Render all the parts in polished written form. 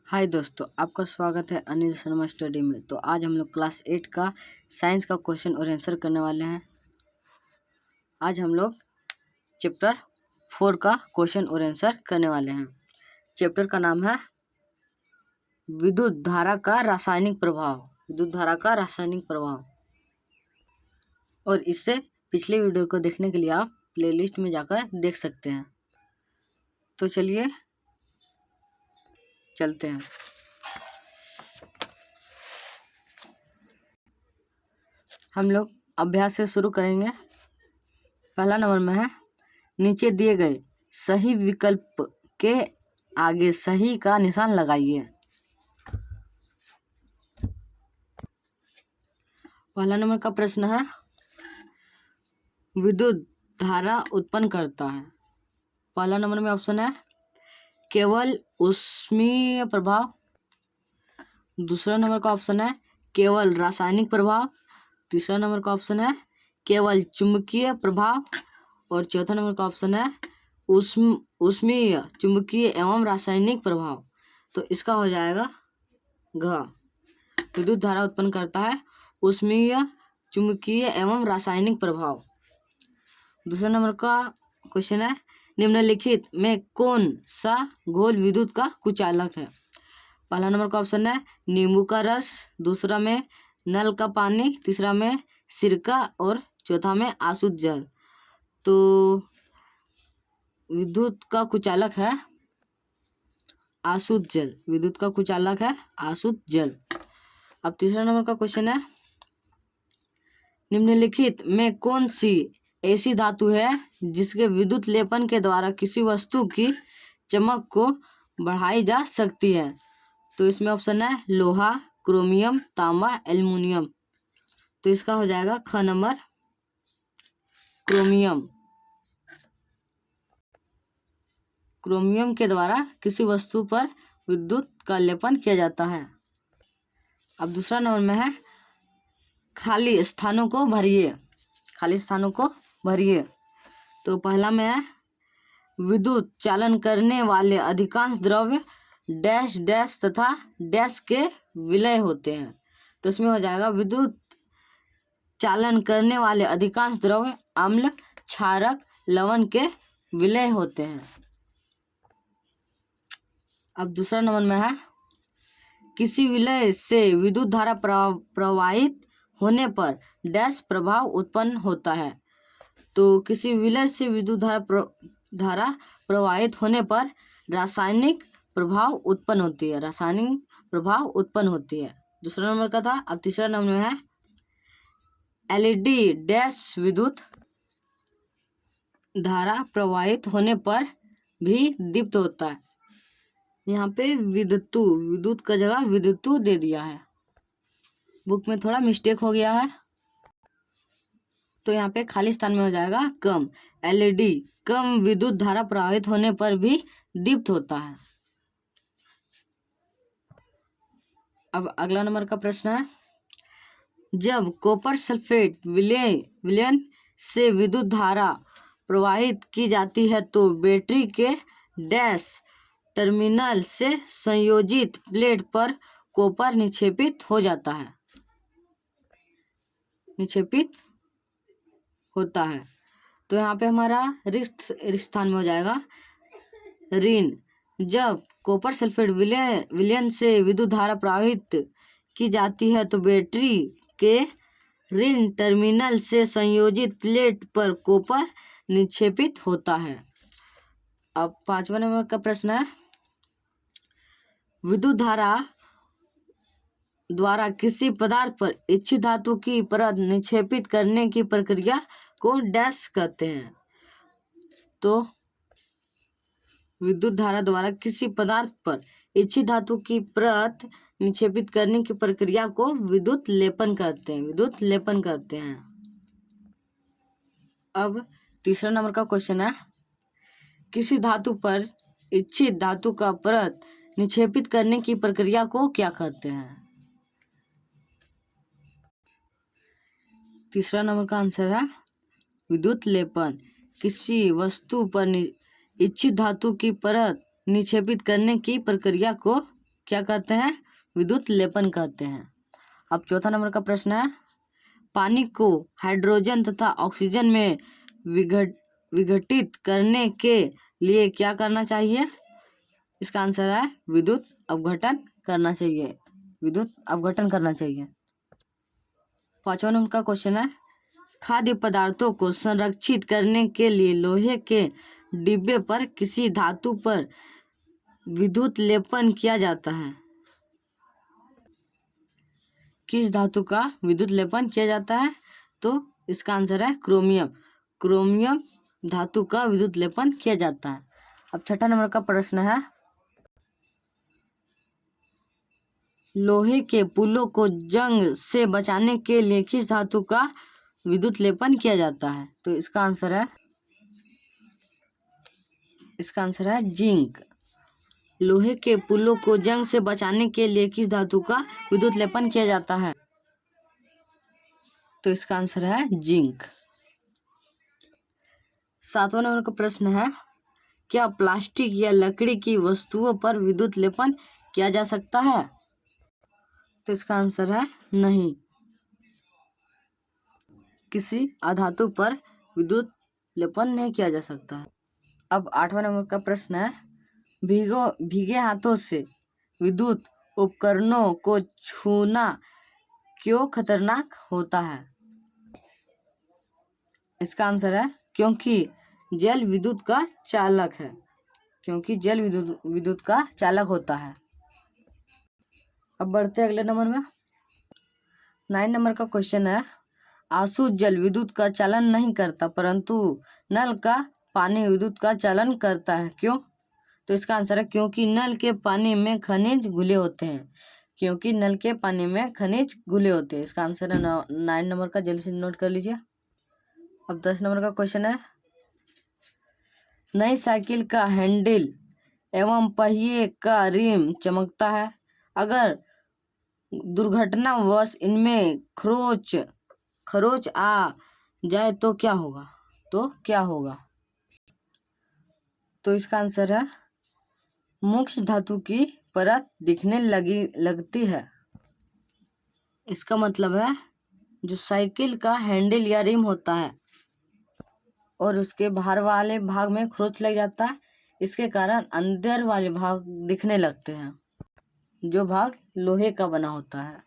हाय दोस्तों, आपका स्वागत है अनिल शर्मा स्टडी में। तो आज हम लोग क्लास 8 का साइंस का क्वेश्चन और आंसर करने वाले हैं। आज हम लोग चैप्टर 4 का क्वेश्चन और आंसर करने वाले हैं। चैप्टर का नाम है विद्युत धारा का रासायनिक प्रभाव। विद्युत धारा का रासायनिक प्रभाव। और इससे पिछले वीडियो को देखने के लिए आप प्लेलिस्ट में जाकर देख सकते हैं। तो चलिए चलते हैं। हम लोग अभ्यास से शुरू करेंगे। पहला नंबर में है, नीचे दिए गए सही विकल्प के आगे सही का निशान लगाइए। पहला नंबर का प्रश्न है, विद्युत धारा उत्पन्न करता है। पहला नंबर में ऑप्शन है केवल ऊष्मीय प्रभाव। दूसरा नंबर का ऑप्शन है केवल रासायनिक प्रभाव। तीसरा नंबर का ऑप्शन है केवल चुंबकीय प्रभाव। और चौथा नंबर का ऑप्शन है ऊष्मीय, चुंबकीय एवं रासायनिक प्रभाव। तो इसका हो जाएगा घ। विद्युत धारा उत्पन्न करता है ऊष्मीय, चुंबकीय एवं रासायनिक प्रभाव। दूसरा नंबर का क्वेश्चन है, निम्नलिखित में कौन सा घोल विद्युत का कुचालक है। पहला नंबर का ऑप्शन है नींबू का रस। दूसरा में नल का पानी। तीसरा में सिरका। और चौथा में आसुत जल। तो विद्युत का कुचालक है आसुत जल। विद्युत का कुचालक है आसुत जल। अब तीसरा नंबर का क्वेश्चन है, निम्नलिखित में कौन सी ऐसी धातु है जिसके विद्युत लेपन के द्वारा किसी वस्तु की चमक को बढ़ाई जा सकती है। तो इसमें ऑप्शन है लोहा, क्रोमियम, तांबा, एल्युमिनियम। तो इसका हो जाएगा ख नंबर, क्रोमियम। क्रोमियम के द्वारा किसी वस्तु पर विद्युत का लेपन किया जाता है। अब दूसरा नंबर में है, खाली स्थानों को भरिए। खाली स्थानों को भरिए। तो पहला में है, विद्युत चालन करने वाले अधिकांश द्रव्य डैश डैश तथा डैश के विलय होते हैं। तो इसमें हो जाएगा विद्युत चालन करने वाले अधिकांश द्रव्य अम्ल, क्षारक, लवण के विलय होते हैं। अब दूसरा नंबर में है, किसी विलय से विद्युत धारा प्रवाहित होने पर डैश प्रभाव उत्पन्न होता है। तो किसी विलय से विद्युत धारा प्रवाहित होने पर रासायनिक प्रभाव उत्पन्न होती है। रासायनिक प्रभाव उत्पन्न होती है। दूसरा नंबर का था। अब तीसरा नंबर में है, एलईडी डैश विद्युत धारा प्रवाहित होने पर भी दीप्त होता है। यहाँ पे विद्युत का जगह विद्युतु दे दिया है। बुक में थोड़ा मिस्टेक हो गया है। तो यहाँ पे खाली स्थान में हो जाएगा कम। एलईडी कम विद्युत धारा प्रवाहित होने पर भी दीप्त होता है। अब अगला नंबर का प्रश्न है, जब कॉपर सल्फेट विलयन से विद्युत धारा प्रवाहित की जाती है तो बैटरी के डैश टर्मिनल से संयोजित प्लेट पर कॉपर निक्षेपित हो जाता है। निक्षेपित होता है। तो यहाँ पे हमारा रिक्त स्थान में हो जाएगा ऋण। जब कॉपर सल्फेट विलयन से विद्युत धारा प्रवाहित की जाती है तो बैटरी के ऋण टर्मिनल से संयोजित प्लेट पर कॉपर निक्षेपित होता है। अब पांचवा नंबर का प्रश्न है, विद्युत धारा द्वारा किसी पदार्थ पर इच्छित धातु की परत निक्षेपित करने की प्रक्रिया को डैश कहते हैं। तो विद्युत धारा द्वारा किसी पदार्थ पर इच्छित धातु की परत निक्षेपित करने की प्रक्रिया को विद्युत लेपन कहते हैं। विद्युत लेपन कहते हैं। अब तीसरा नंबर का क्वेश्चन है, किसी धातु पर इच्छित धातु का परत निक्षेपित करने की प्रक्रिया को क्या कहते हैं। तीसरा नंबर का आंसर है विद्युत लेपन। किसी वस्तु पर इच्छित धातु की परत निक्षेपित करने की प्रक्रिया को क्या कहते हैं? विद्युत लेपन कहते हैं। अब चौथा नंबर का प्रश्न है, पानी को हाइड्रोजन तथा ऑक्सीजन में विघटित करने के लिए क्या करना चाहिए? इसका आंसर है विद्युत अपघटन करना चाहिए। विद्युत अपघटन करना चाहिए। पांचवा नंबर का क्वेश्चन है, खाद्य पदार्थों को संरक्षित करने के लिए लोहे के डिब्बे पर किसी धातु पर विद्युत लेपन किया जाता है। किस धातु का विद्युत लेपन किया जाता है? तो इसका आंसर है क्रोमियम। क्रोमियम धातु का विद्युत लेपन किया जाता है। अब छठा नंबर का प्रश्न है, लोहे के पुलों को जंग से बचाने के लिए किस धातु का विद्युत लेपन किया जाता है? तो इसका आंसर है जिंक। लोहे के पुलों को जंग से बचाने के लिए किस धातु का विद्युत लेपन किया जाता है? तो इसका आंसर है जिंक। सातवां नंबर का प्रश्न है, क्या प्लास्टिक या लकड़ी की वस्तुओं पर विद्युत लेपन किया जा सकता है? तो इसका आंसर है नहीं। किसी अधातु पर विद्युत लेपन नहीं किया जा सकता है। अब आठवां नंबर का प्रश्न है, भीगे हाथों से विद्युत उपकरणों को छूना क्यों खतरनाक होता है? इसका आंसर है क्योंकि जल विद्युत का चालक है। क्योंकि जल विद्युत का चालक होता है। अब बढ़ते हैं अगले नंबर में। 9 नंबर का क्वेश्चन है, आंसू जल विद्युत का चालन नहीं करता परंतु नल का पानी विद्युत का चालन करता है, क्यों? तो इसका आंसर है क्योंकि नल के पानी में खनिज घुले होते हैं। क्योंकि नल के पानी में खनिज घुले होते हैं। इसका आंसर है 9 नंबर का, जल्दी से नोट कर लीजिए। अब 10 नंबर का क्वेश्चन है, नई साइकिल का हैंडल एवं पहिए का रिम चमकता है, अगर दुर्घटनावश इनमें खरोच आ जाए तो क्या होगा? तो इसका आंसर है मुख्य धातु की परत दिखने लगती है। इसका मतलब है जो साइकिल का हैंडल या रिम होता है और उसके बाहर वाले भाग में खरोंच लग जाता है, इसके कारण अंदर वाले भाग दिखने लगते हैं, जो भाग लोहे का बना होता है।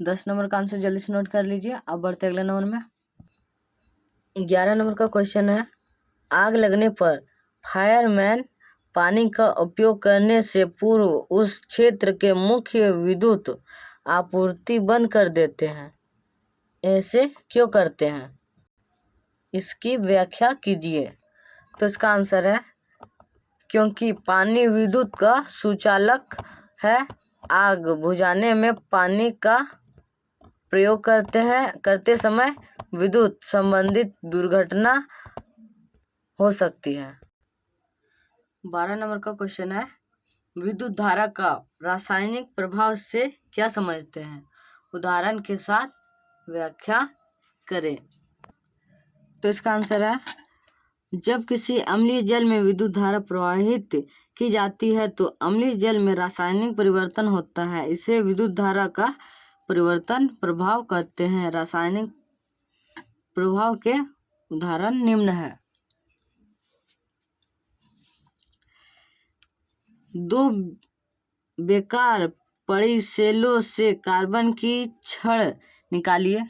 10 नंबर का आंसर जल्दी से नोट कर लीजिए। अब बढ़ते अगले नंबर में। 11 नंबर का क्वेश्चन है, आग लगने पर फायरमैन पानी का उपयोग करने से पूर्व उस क्षेत्र के मुख्य विद्युत आपूर्ति बंद कर देते हैं। ऐसे क्यों करते हैं? इसकी व्याख्या कीजिए। तो इसका आंसर है क्योंकि पानी विद्युत का सुचालक है। आग बुझाने में पानी का प्रयोग करते समय विद्युत संबंधित दुर्घटना हो सकती है। 12 नंबर का क्वेश्चन है, विद्युत धारा का रासायनिक प्रभाव से क्या समझते हैं? उदाहरण के साथ व्याख्या करें। तो इसका आंसर है जब किसी अम्लीय जल में विद्युत धारा प्रवाहित की जाती है तो अम्लीय जल में रासायनिक परिवर्तन होता है। इसे विद्युत धारा का परिवर्तन प्रभाव कहते हैं। रासायनिक प्रभाव के उदाहरण निम्न है। 2 बेकार पड़ी सेलों से कार्बन की छड़ निकालिए।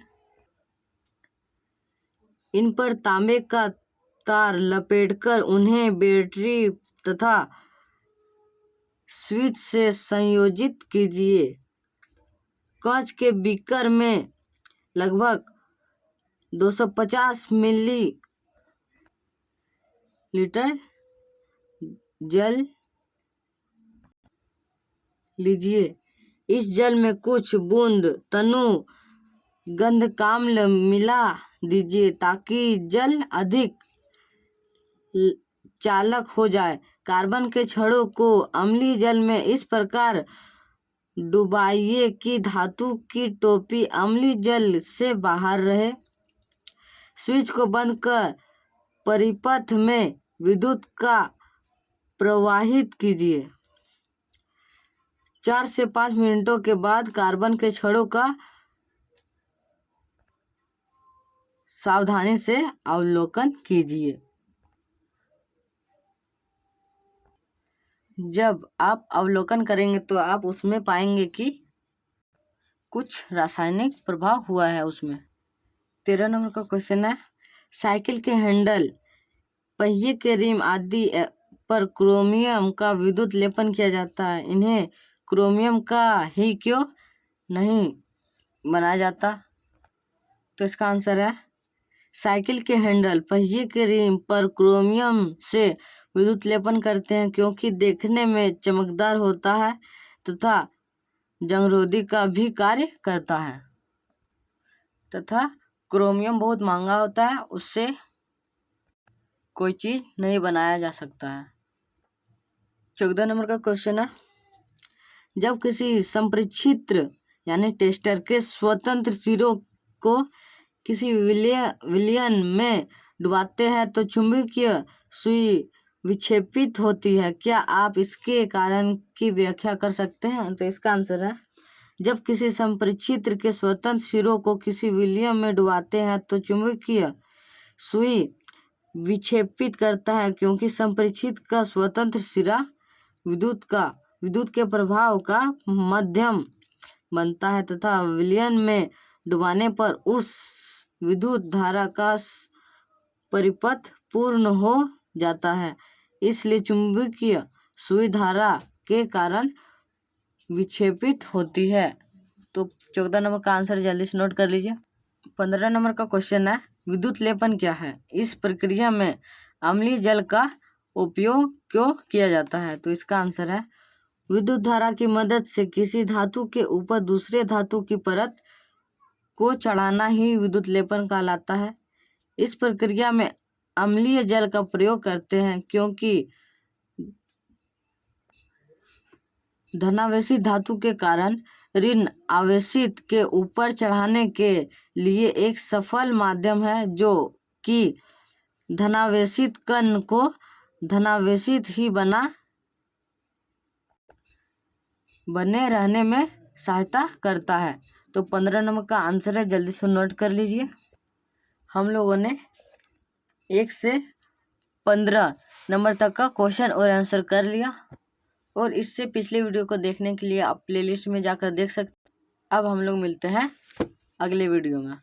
इन पर तांबे का तार लपेटकर उन्हें बैटरी तथा स्विच से संयोजित कीजिए। कांच के बीकर में लगभग 250 मिलीलीटर जल लीजिए। इस जल में कुछ बूंद तनु गंधकाम्ल मिला दीजिए ताकि जल अधिक चालक हो जाए। कार्बन के छड़ों को अम्लीय जल में इस प्रकार डुबाइए कि धातु की टोपी अम्लीय जल से बाहर रहे। स्विच को बंद कर परिपथ में विद्युत का प्रवाहित कीजिए। 4 से 5 मिनटों के बाद कार्बन के छड़ों का सावधानी से अवलोकन कीजिए। जब आप अवलोकन करेंगे तो आप उसमें पाएंगे कि कुछ रासायनिक प्रभाव हुआ है उसमें। 13 नंबर का क्वेश्चन है, साइकिल के हैंडल, पहिए के रिम आदि पर क्रोमियम का विद्युत लेपन किया जाता है, इन्हें क्रोमियम का ही क्यों नहीं बनाया जाता? तो इसका आंसर है, साइकिल के हैंडल, पहिए के रिम पर क्रोमियम से विद्युत लेपन करते हैं क्योंकि देखने में चमकदार होता है तथा जंगरोधी का भी कार्य करता है, तथा क्रोमियम बहुत महंगा होता है, उससे कोई चीज नहीं बनाया जा सकता है। 14 नंबर का क्वेश्चन है, जब किसी संपरीक्षित्र यानी टेस्टर के स्वतंत्र सिरों को किसी विलयन में डुबाते हैं तो चुंबकीय सुई विक्षेपित होती है, क्या आप इसके कारण की व्याख्या कर सकते हैं? तो इसका आंसर है, जब किसी संपरीक्षित्र के स्वतंत्र सिरों को किसी विलयन में डुबाते हैं तो चुंबकीय सुई विक्षेपित करता है क्योंकि संपरीक्षित का स्वतंत्र सिरा विद्युत के प्रभाव का माध्यम बनता है तथा विलयन में डुबाने पर उस विद्युत धारा का परिपथ पूर्ण हो जाता है, इसलिए चुंबकीय सुई धारा के कारण विक्षेपित होती है। तो 14 नंबर का आंसर जल्दी से नोट कर लीजिए। 15 नंबर का क्वेश्चन है, विद्युत लेपन क्या है? इस प्रक्रिया में अम्लीय जल का उपयोग क्यों किया जाता है? तो इसका आंसर है, विद्युत धारा की मदद से किसी धातु के ऊपर दूसरे धातु की परत को चढ़ाना ही विद्युत लेपन कहलाता है। इस प्रक्रिया में अम्लीय जल का प्रयोग करते हैं क्योंकि धनावेशित धातु के कारण ऋण आवेशित के ऊपर चढ़ाने के लिए एक सफल माध्यम है जो कि धनावेशित कण को धनावेशित ही बने रहने में सहायता करता है। तो 15 नंबर का आंसर है, जल्दी से नोट कर लीजिए। हम लोगों ने 1 से 15 नंबर तक का क्वेश्चन और आंसर कर लिया, और इससे पिछले वीडियो को देखने के लिए आप प्लेलिस्ट में जाकर देख सकते। अब हम लोग मिलते हैं अगले वीडियो में।